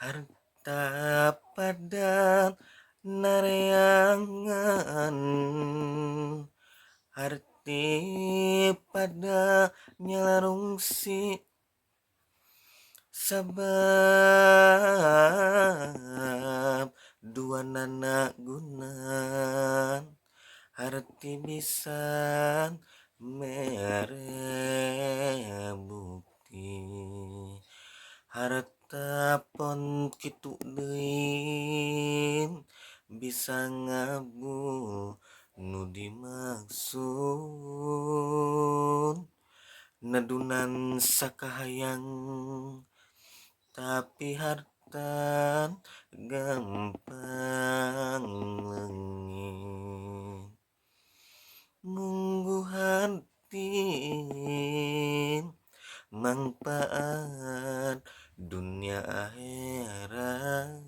Harta pada nareangan, harti pada nyalarungsi, sabab dua nana gunan, harti bisa mere bukti. Harta pon kitu deui bisa ngabu nu dimaksud, nedunan sakahayang tapi harta gampang leungit. Munggu hati manfaat dunia akhirat,